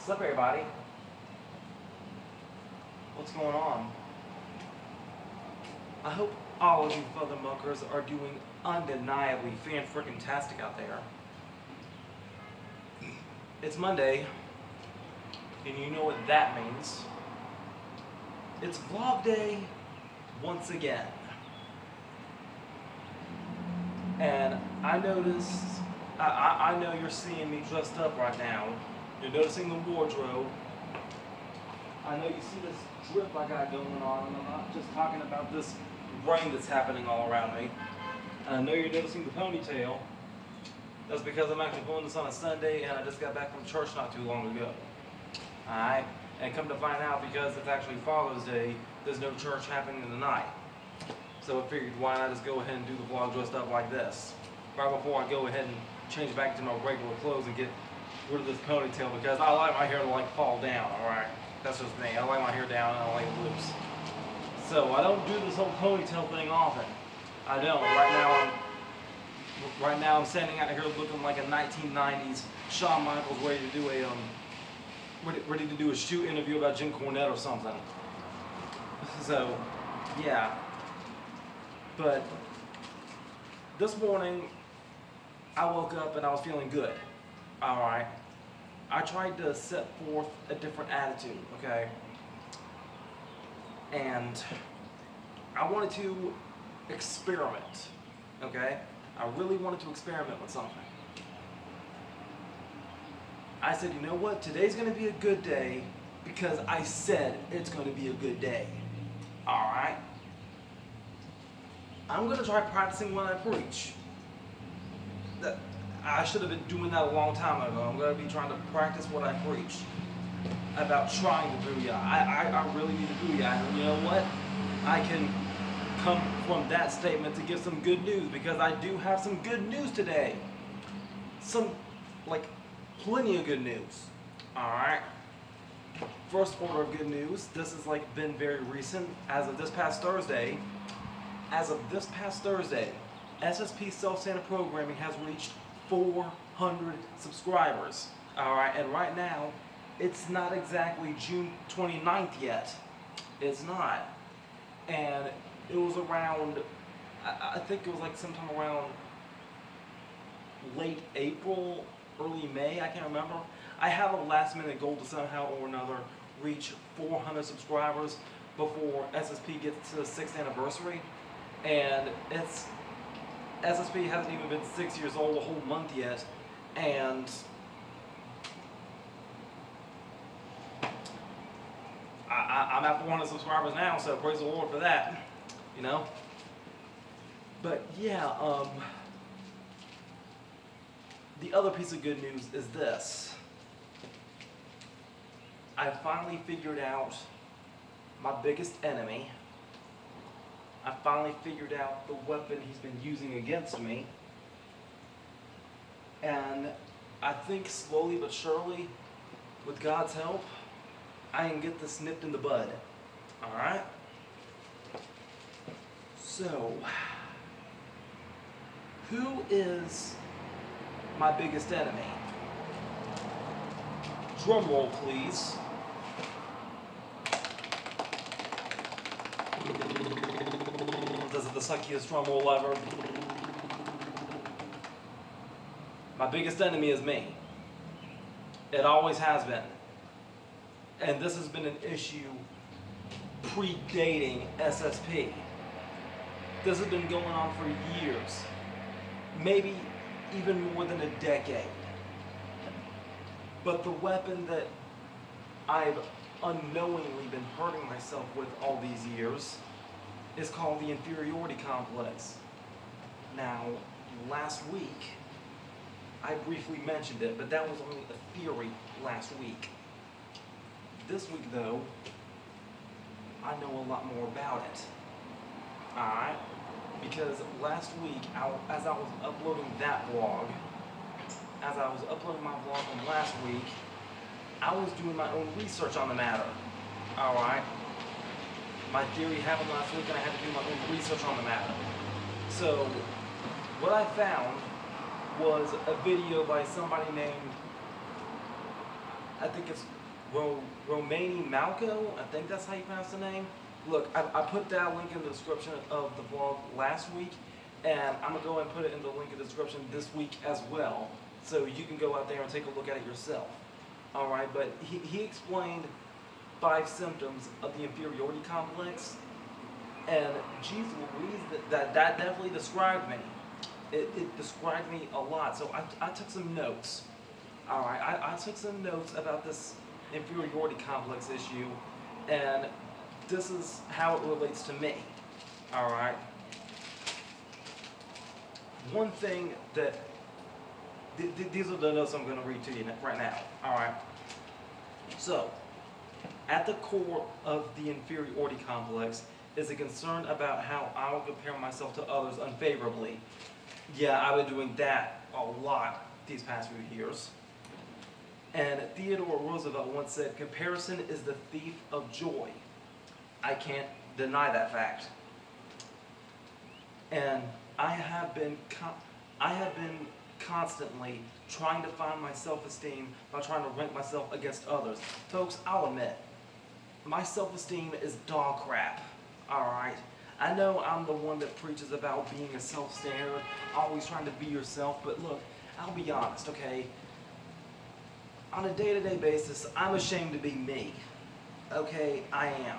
What's up, everybody? What's going on? I hope all of you fellow muckers are doing undeniably fan-frickin-tastic out there. It's Monday, and you know what that means. It's vlog day once again. And I noticed, I know you're seeing me dressed up right now. You're noticing the wardrobe. I know you see this drip I got going on, and I'm not just talking about this rain that's happening all around me. And I know you're noticing the ponytail. That's because I'm actually doing this on a Sunday, and I just got back from church not too long ago. Alright? And come to find out, because it's actually Father's Day, there's no church happening tonight. So I figured, why not just go ahead and do the vlog dressed up like this? Right before I go ahead and change back to my regular clothes and get rid of this ponytail, because I like my hair to like fall down, alright? That's just me. I like my hair down and I like it loose. So I don't do this whole ponytail thing often. I don't. Right now I'm standing out here looking like a 1990s Shawn Michaels ready to do a shoot interview about Jim Cornette or something. So yeah. But this morning I woke up and I was feeling good. Alright. I tried to set forth a different attitude, okay? And I wanted to experiment, okay? I really wanted to experiment with something. I said, you know what? Today's going to be a good day because I said it's going to be a good day. Alright? I'm going to try practicing when I preach. I should have been doing that a long time ago. I'm going to be trying to practice what I preach about trying to booyah. I really need to booyah. And you know what? I can come from that statement to give some good news, because I do have some good news today. Plenty of good news. Alright? First order of good news. This has been very recent. As of this past Thursday, SSP Self-Centered Programming has reached 400 subscribers. Alright, and right now, it's not exactly June 29th yet. It's not. And it was around, I think it was sometime around late April, early May, I can't remember. I have a last minute goal to somehow or another reach 400 subscribers before SSP gets to the 6th anniversary. And SSP hasn't even been 6 years old a whole month yet, and I'm at 400 subscribers now, so praise the Lord for that, you know. But yeah, the other piece of good news is this. I finally figured out my biggest enemy. I finally figured out the weapon he's been using against me. And I think slowly but surely, with God's help, I can get this nipped in the bud. Alright? So, who is my biggest enemy? Drum roll, please. This is the suckiest drum roll ever. My biggest enemy is me. It always has been. And this has been an issue predating SSP. This has been going on for years. Maybe even more than a decade. But the weapon that I've unknowingly been hurting myself with all these years is called the inferiority complex. Now, last week, I briefly mentioned it, but that was only a theory last week. This week, though, I know a lot more about it. Alright? Because last week, as I was uploading that vlog, as I was uploading my vlog from last week, I was doing my own research on the matter. Alright? My theory happened last week, and I had to do my own research on the matter. So, what I found was a video by somebody named I think it's Romani Malco. I think that's how you pronounce the name. Look, I put that link in the description of the vlog last week, and I'm gonna go and put it in the link in the description this week as well, so you can go out there and take a look at it yourself. All right, but he explained 5 symptoms of the inferiority complex, and geez Louise, that definitely described me. It described me a lot, so I took some notes. All right, I took some notes about this inferiority complex issue, and this is how it relates to me. All right. One thing that these are the notes I'm going to read to you right now. All right. So, at the core of the inferiority complex is a concern about how I will compare myself to others unfavorably. Yeah, I've been doing that a lot these past few years. And Theodore Roosevelt once said, "Comparison is the thief of joy." I can't deny that fact. And I have been constantly trying to find my self-esteem by trying to rank myself against others. Folks, I'll admit, my self-esteem is dog crap. All right. I know I'm the one that preaches about being a self-standard, always trying to be yourself, but look, I'll be honest, okay? On a day-to-day basis, I'm ashamed to be me. Okay, I am.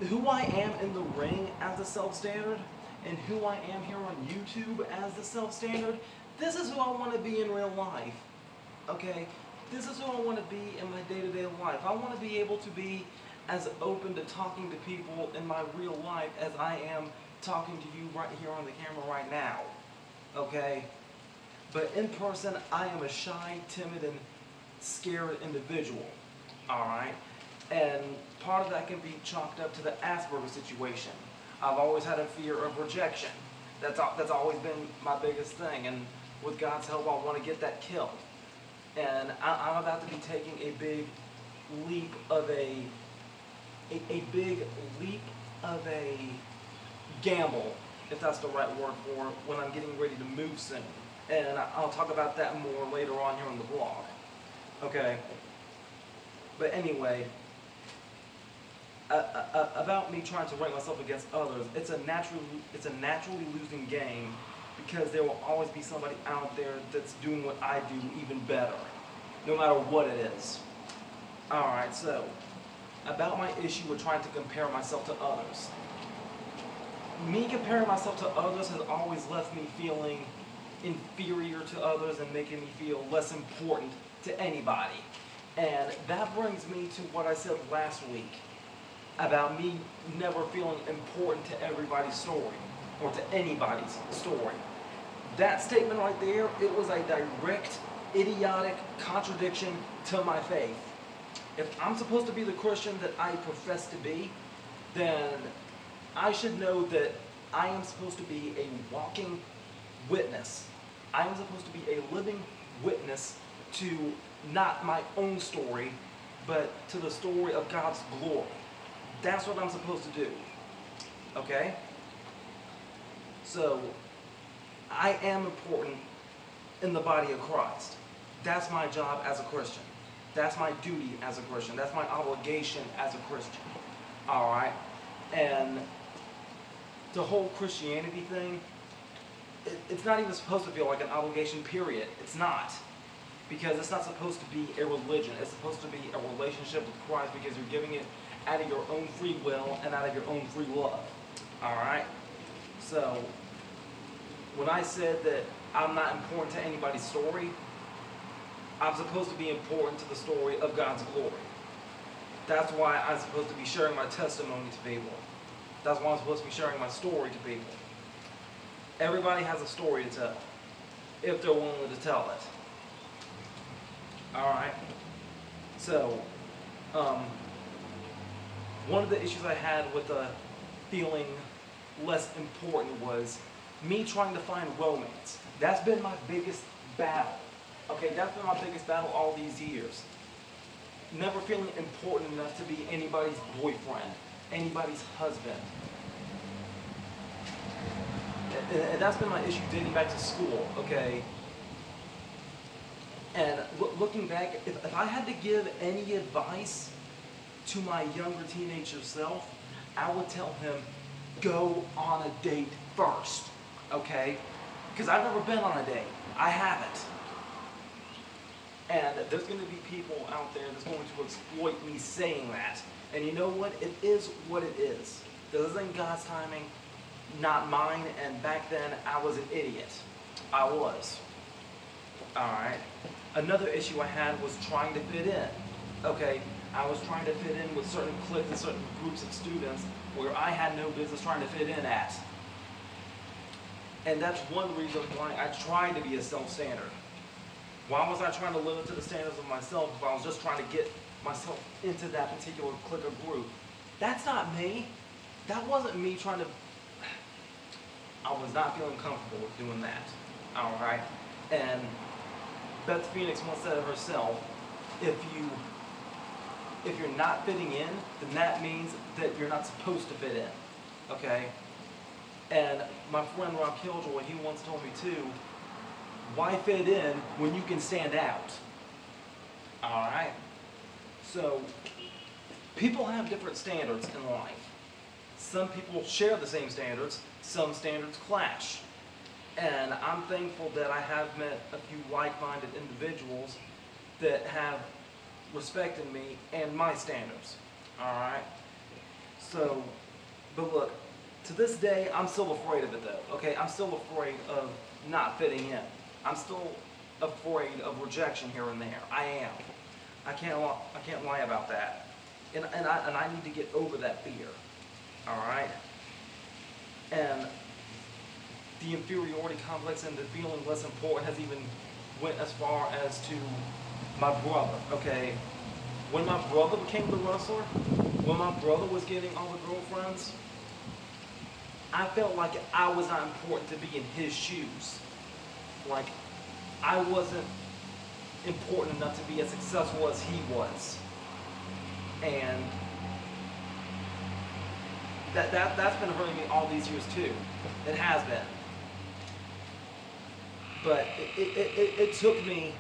Who I am in the ring as a self-standard, and who I am here on YouTube as the self-standard, this is who I want to be in real life. Okay? This is who I want to be in my day-to-day life. I want to be able to be as open to talking to people in my real life as I am talking to you right here on the camera right now. Okay? But in person, I am a shy, timid, and scared individual. Alright? And part of that can be chalked up to the Asperger's situation. I've always had a fear of rejection. That's always been my biggest thing. And with God's help, I want to get that killed. And I'm about to be taking a big leap of a gamble, if that's the right word for it, when I'm getting ready to move soon. And I'll talk about that more later on here on the vlog. Okay? But anyway, about me trying to rank myself against others, it's a naturally losing game, because there will always be somebody out there that's doing what I do even better, no matter what it is. Alright, so, about my issue with trying to compare myself to others. Me comparing myself to others has always left me feeling inferior to others and making me feel less important to anybody. And that brings me to what I said last week about me never feeling important to everybody's story, or to anybody's story. That statement right there, it was a direct, idiotic contradiction to my faith. If I'm supposed to be the Christian that I profess to be, then I should know that I am supposed to be a walking witness. I am supposed to be a living witness to not my own story, but to the story of God's glory. That's what I'm supposed to do. Okay? So, I am important in the body of Christ. That's my job as a Christian. That's my duty as a Christian. That's my obligation as a Christian. Alright? And the whole Christianity thing, it's not even supposed to feel like an obligation, period. It's not. Because it's not supposed to be a religion. It's supposed to be a relationship with Christ, because you're giving it out of your own free will and out of your own free love. Alright? So, when I said that I'm not important to anybody's story, I'm supposed to be important to the story of God's glory. That's why I'm supposed to be sharing my testimony to people. That's why I'm supposed to be sharing my story to people. Everybody has a story to tell, if they're willing to tell it. Alright? So, one of the issues I had with feeling less important was me trying to find romance. That's been my biggest battle. Okay, that's been my biggest battle all these years. Never feeling important enough to be anybody's boyfriend, anybody's husband. And that's been my issue dating back to school, okay? And look looking back, if I had to give any advice to my younger teenager self, I would tell him, go on a date first, okay? Because I've never been on a date. I haven't. And there's going to be people out there that's going to exploit me saying that. And you know what? It is what it is. This isn't God's timing, not mine. And back then, I was an idiot. I was. Alright. Another issue I had was trying to fit in. Okay, I was trying to fit in with certain cliques and certain groups of students where I had no business trying to fit in at. And that's one reason why I tried to be a self-standard. Why was I trying to live up to the standards of myself if I was just trying to get myself into that particular clique or group? That's not me. That wasn't me trying to... I was not feeling comfortable with doing that. Alright? And Beth Phoenix once said it herself, if you're not fitting in, then that means that you're not supposed to fit in. Okay? And my friend Rob Killjoy, he once told me too, why fit in when you can stand out? Alright? So, people have different standards in life. Some people share the same standards, some standards clash. And I'm thankful that I have met a few like-minded individuals that have respected me and my standards. Alright? So, but look, to this day, I'm still afraid of it though, okay? I'm still afraid of not fitting in. I'm still afraid of rejection here and there. I am. I can't lie about that. And I need to get over that fear. Alright? And the inferiority complex and the feeling less important has even went as far as to my brother, okay? When my brother became the wrestler, when my brother was getting all the girlfriends, I felt like I was not important to be in his shoes. Like, I wasn't important enough to be as successful as he was. And that's been hurting me all these years too. It has been. But it took me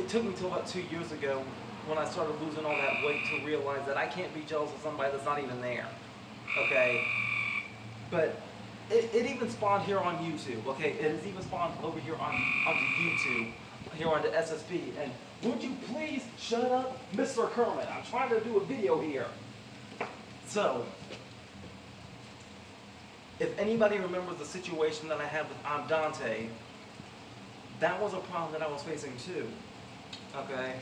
till about 2 years ago when I started losing all that weight to realize that I can't be jealous of somebody that's not even there. Okay? But it even spawned here on YouTube, okay? It has even spawned over here onto YouTube, here on the SSP. And would you please shut up, Mr. Kermit? I'm trying to do a video here. So, if anybody remembers the situation that I had with Dante, that was a problem that I was facing too, okay?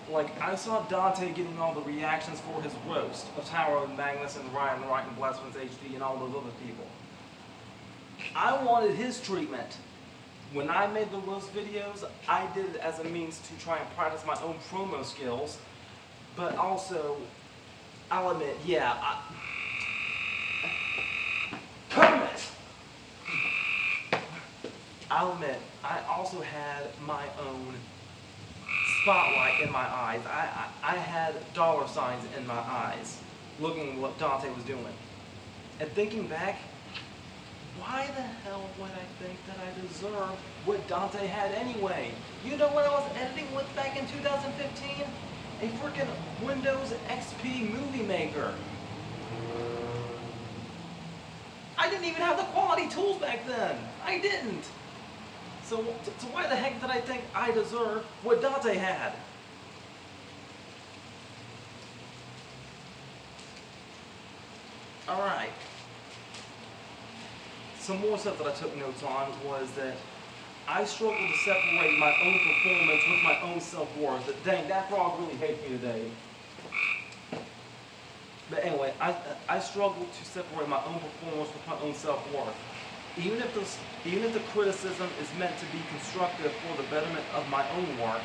Like, I saw Dante getting all the reactions for his roast of Tower and Magnus and Ryan Wright and Blasphemous HD and all those other people. I wanted his treatment. When I made the roast videos, I did it as a means to try and practice my own promo skills, but also, I'll admit, yeah, I'll admit, I also had my own spotlight in my eyes. I had dollar signs in my eyes, looking at what Dante was doing. And thinking back, why the hell would I think that I deserve what Dante had anyway? You know what I was editing with back in 2015? A freaking Windows XP Movie Maker. I didn't even have the quality tools back then. I didn't. So why the heck did I think I deserve what Dante had? Alright. Some more stuff that I took notes on was that I struggled to separate my own performance with my own self-worth. Dang, that frog really hates me today. But anyway, I struggled to separate my own performance with my own self-worth. Even if the criticism is meant to be constructive for the betterment of my own work,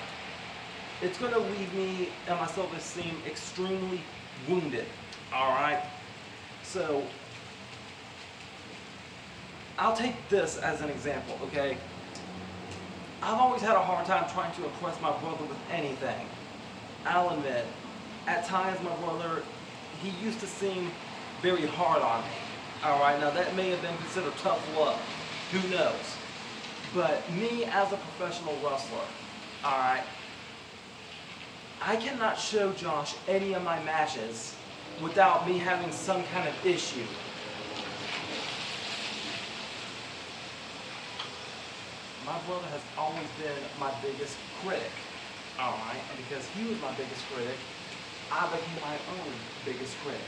it's going to leave me and my self-esteem extremely wounded. Alright? So, I'll take this as an example, okay? I've always had a hard time trying to impress my brother with anything. I'll admit, at times my brother, he used to seem very hard on me. Alright, now that may have been considered tough love. Who knows? But me as a professional wrestler, alright, I cannot show Josh any of my matches without me having some kind of issue. My brother has always been my biggest critic, alright, and because he was my biggest critic, I became my own biggest critic,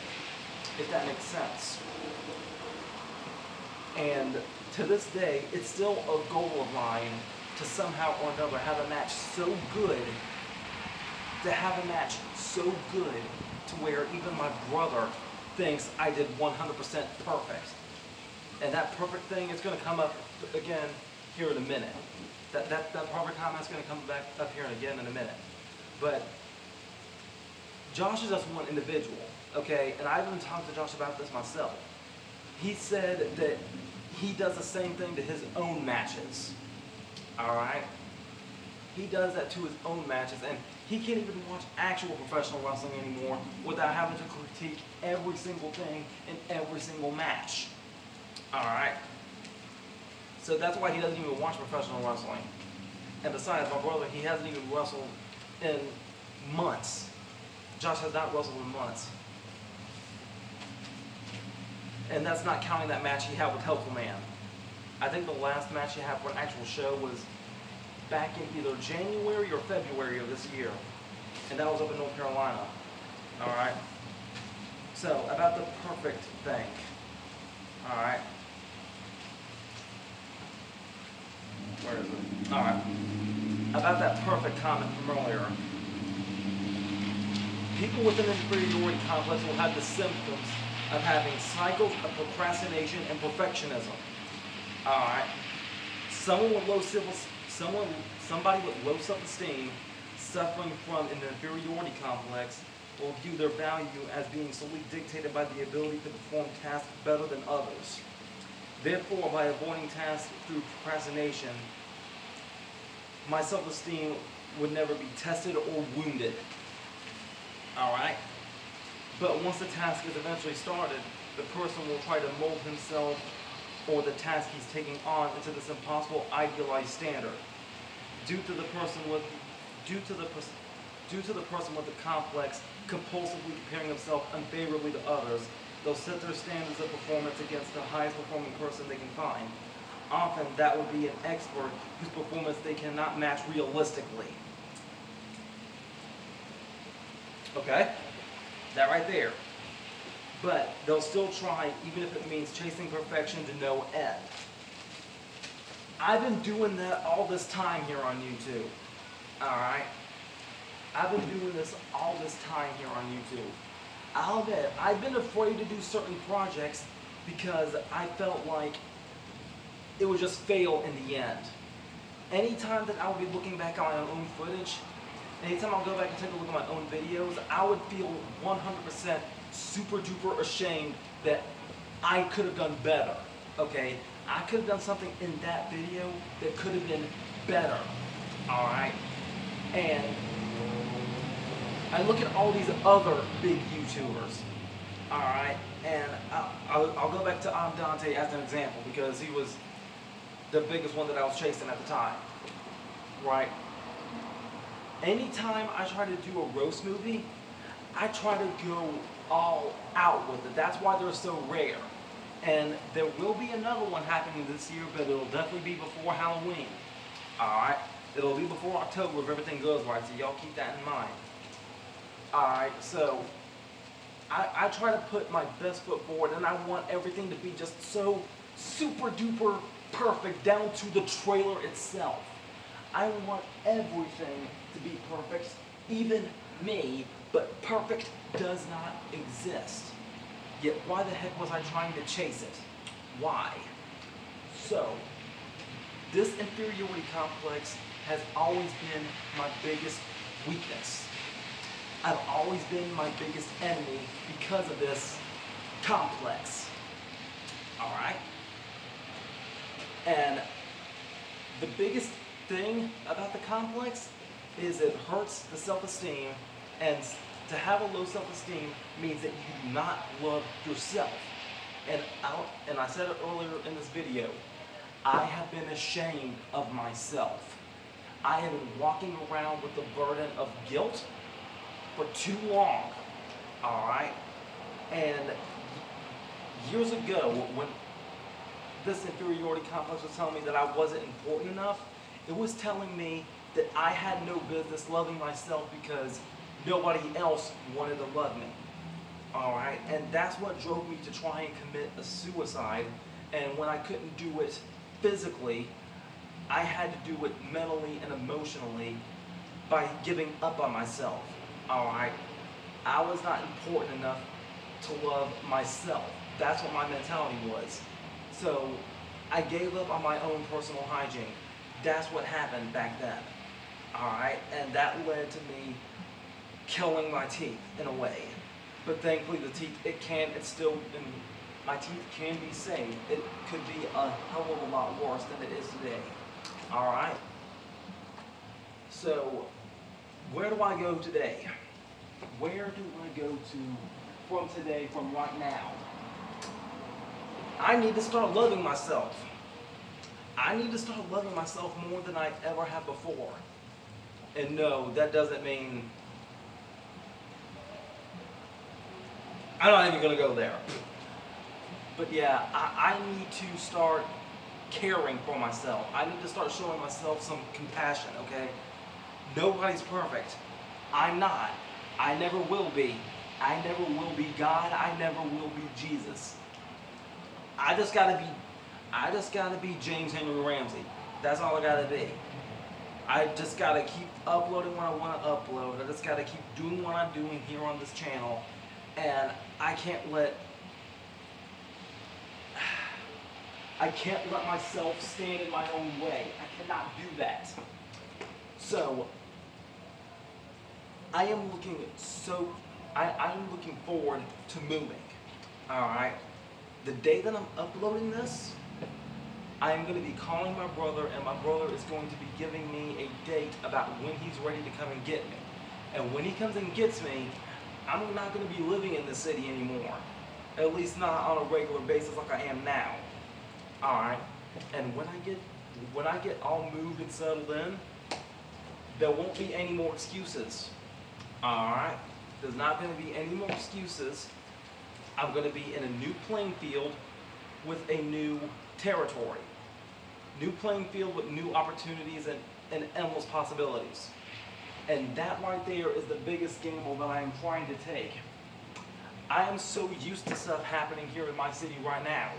if that makes sense. And to this day, it's still a goal of mine to somehow or another have a match so good, to where even my brother thinks I did 100% perfect. And that perfect thing is going to come up again here in a minute. That perfect comment's going to come back up here again in a minute. But Josh is just one individual, okay? And I've even talked to Josh about this myself. He said that he does the same thing to his own matches, all right? He does that to his own matches, and he can't even watch actual professional wrestling anymore without having to critique every single thing in every single match, all right? So that's why he doesn't even watch professional wrestling. And besides, my brother, he hasn't even wrestled in months. Josh has not wrestled in months. And that's not counting that match he had with Helpful Man. I think the last match he had for an actual show was back in either January or February of this year. And that was up in North Carolina. Alright? So, about the perfect thing. Alright? Where is it? Alright. About that perfect comment from earlier. People with an inferiority complex will have the symptoms of having cycles of procrastination and perfectionism. Alright? Somebody with low self-esteem suffering from an inferiority complex will view their value as being solely dictated by the ability to perform tasks better than others. Therefore, by avoiding tasks through procrastination, my self-esteem would never be tested or wounded. Alright? But once the task is eventually started, the person will try to mold himself or the task he's taking on into this impossible idealized standard. Due to the person with the complex compulsively comparing himself unfavorably to others, they'll set their standards of performance against the highest performing person they can find. Often that would be an expert whose performance they cannot match realistically. Okay? That right there. But they'll still try, even if it means chasing perfection to no end. I've been doing that all this time here on YouTube. Alright? I've been doing this all this time here on YouTube. I'll admit, I've been afraid to do certain projects because I felt like it would just fail in the end. Anytime that I would be looking back on my own footage, anytime I'll go back and take a look at my own videos, I would feel 100% super duper ashamed that I could have done better, okay? I could have done something in that video that could have been better, alright? And I look at all these other big YouTubers, alright? And I'll go back to Dante as an example because he was the biggest one that I was chasing at the time, right? Anytime I try to do a roast movie, I try to go all out with it. That's why they're so rare. And there will be another one happening this year, but it'll definitely be before Halloween. Alright? It'll be before October if everything goes right, so y'all keep that in mind. Alright, so I try to put my best foot forward, and I want everything to be just so super duper perfect down to the trailer itself. I want everything to be perfect, even me, but perfect does not exist. Yet why the heck was I trying to chase it? Why? So, this inferiority complex has always been my biggest weakness. I've always been my biggest enemy because of this complex. Alright? And the biggest thing about the complex is it hurts the self-esteem, and to have a low self-esteem means that you do not love yourself. And I said it earlier in this video, I have been ashamed of myself. I have been walking around with the burden of guilt for too long. All right? And years ago, when this inferiority complex was telling me that I wasn't important enough, it was telling me that I had no business loving myself because nobody else wanted to love me. All right? And that's what drove me to try and commit a suicide. And when I couldn't do it physically, I had to do it mentally and emotionally by giving up on myself. All right? I was not important enough to love myself. That's what my mentality was. So I gave up on my own personal hygiene. That's what happened back then. All right? And that led to me killing my teeth in a way. But thankfully the teeth, my teeth can be saved. It could be a hell of a lot worse than it is today. All right? So where do I go today? Where do I go to from today, from right now? I need to start loving myself. I need to start loving myself more than I ever have before. And no, that doesn't mean I'm not even going to go there. But yeah, I need to start caring for myself. I need to start showing myself some compassion, okay? Nobody's perfect. I'm not. I never will be. I never will be God. I never will be Jesus. I just gotta be James Henry Ramsey. That's all I gotta be. I just gotta keep uploading what I want to upload. I just gotta keep doing what I'm doing here on this channel. And I can't let myself stand in my own way. I cannot do that. So I'm looking forward to moving. Alright? The day that I'm uploading this, I'm going to be calling my brother, and my brother is going to be giving me a date about when he's ready to come and get me. And when he comes and gets me, I'm not going to be living in the city anymore. At least not on a regular basis like I am now. Alright? And when I get all moved and settled in, there won't be any more excuses. Alright? There's not going to be any more excuses. I'm going to be in a new playing field with a new territory. New playing field with new opportunities and endless possibilities. And that right there is the biggest gamble that I am trying to take. I am so used to stuff happening here in my city right now.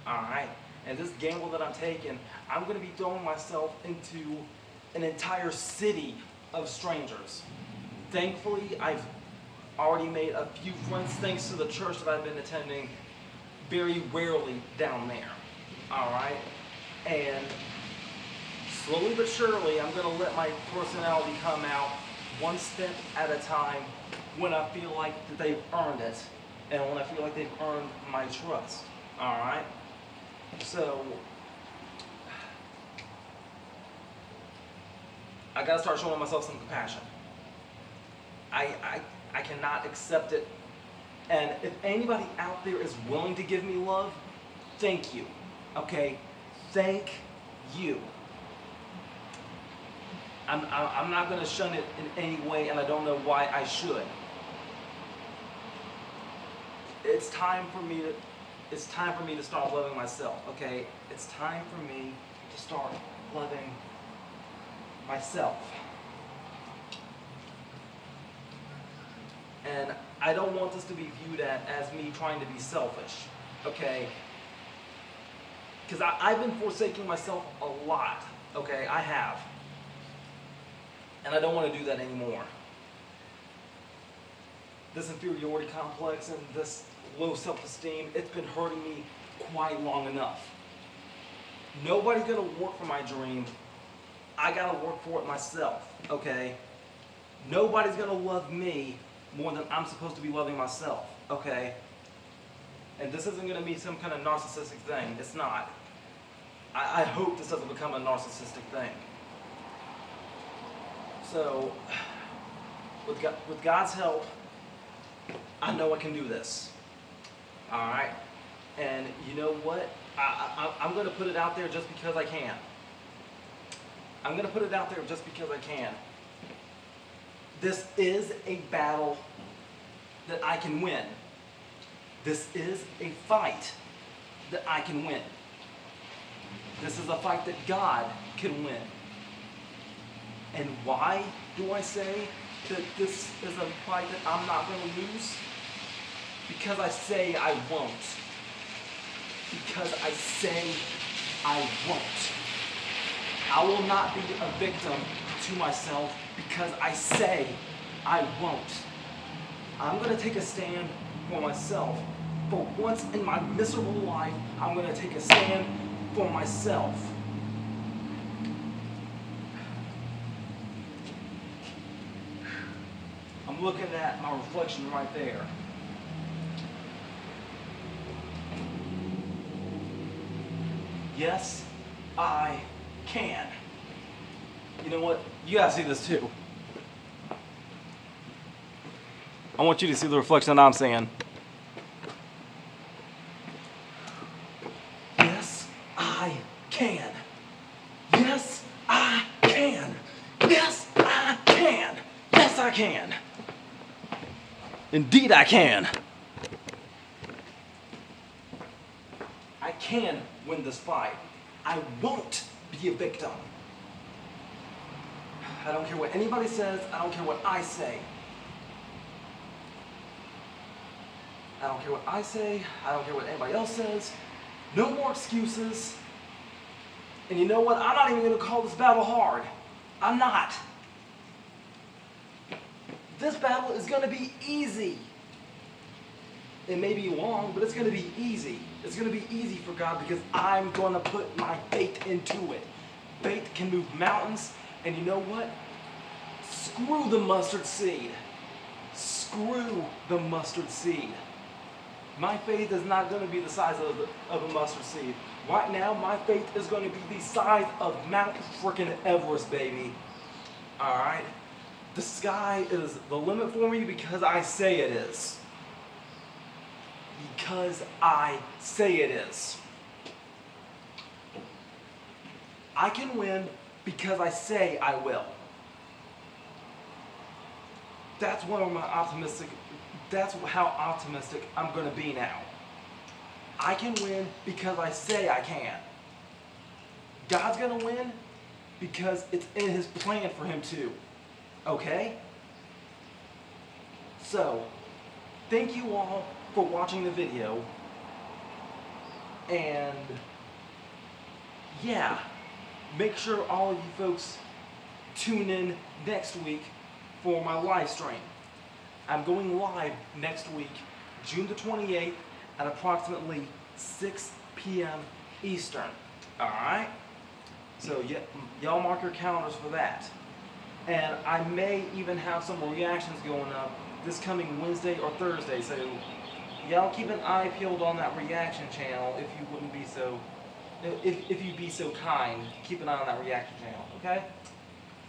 Alright? And this gamble that I'm taking, I'm going to be throwing myself into an entire city of strangers. Thankfully, I've already made a few friends thanks to the church that I've been attending very rarely down there. Alright? And slowly but surely, I'm going to let my personality come out one step at a time when I feel like that they've earned it and when I feel like they've earned my trust. Alright? So I got to start showing myself some compassion. I cannot accept it. And if anybody out there is willing to give me love, thank you. Okay? Thank you. I'm not going to shun it in any way, and I don't know why I should. It's time for me to start loving myself, okay? It's time for me to start loving myself. And I don't want this to be viewed as me trying to be selfish, okay? Because I've been forsaking myself a lot, okay? I have. And I don't want to do that anymore. This inferiority complex and this low self-esteem, it's been hurting me quite long enough. Nobody's going to work for my dream. I got to work for it myself, okay? Nobody's going to love me more than I'm supposed to be loving myself, okay? And this isn't going to be some kind of narcissistic thing. It's not. I hope this doesn't become a narcissistic thing. So, with God's help, I know I can do this. Alright? And you know what? I'm going to put it out there just because I can. I'm going to put it out there just because I can. This is a battle that I can win. This is a fight that I can win. This is a fight that God can win. And why do I say that this is a fight that I'm not going to lose? Because I say I won't. Because I say I won't. I will not be a victim to myself because I say I won't. I'm going to take a stand for myself. For once in my miserable life, I'm going to take a stand for myself. I'm looking at my reflection right there. Yes, I can. You know what? You gotta see this too. I want you to see the reflection that I'm seeing. Yes, I can. Yes, I can. Yes, I can. Yes, I can. Indeed, I can. I can win this fight. I won't be a victim. I don't care what anybody says. I don't care what I say. I don't care what I say. I don't care what anybody else says. No more excuses. And you know what? I'm not even going to call this battle hard. I'm not. This battle is going to be easy. It may be long, but it's going to be easy. It's going to be easy for God because I'm going to put my faith into it. Faith can move mountains, and you know what? Screw the mustard seed. Screw the mustard seed. My faith is not going to be the size of a mustard seed. Right now, my faith is going to be the size of Mount frickin' Everest, baby. All right? The sky is the limit for me because I say it is. Because I say it is. I can win because I say I will. That's how optimistic I'm going to be now. I can win because I say I can. God's going to win because it's in his plan for him to. Okay? So, thank you all for watching the video. And yeah, make sure all of you folks tune in next week for my live stream. I'm going live next week, June the 28th at approximately 6 p.m. Eastern. Alright? So y'all mark your calendars for that. And I may even have some reactions going up this coming Wednesday or Thursday. So y'all keep an eye peeled on that reaction channel if you wouldn't be so, if you'd be so kind. Keep an eye on that reaction channel, okay?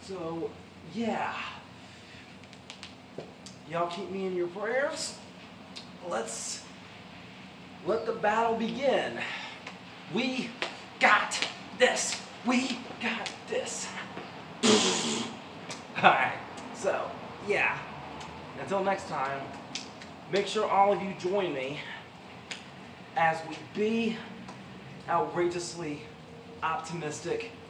So, yeah. Y'all keep me in your prayers. Let's let the battle begin. We got this. We got this. Alright, so, yeah. Until next time, make sure all of you join me as we be outrageously optimistic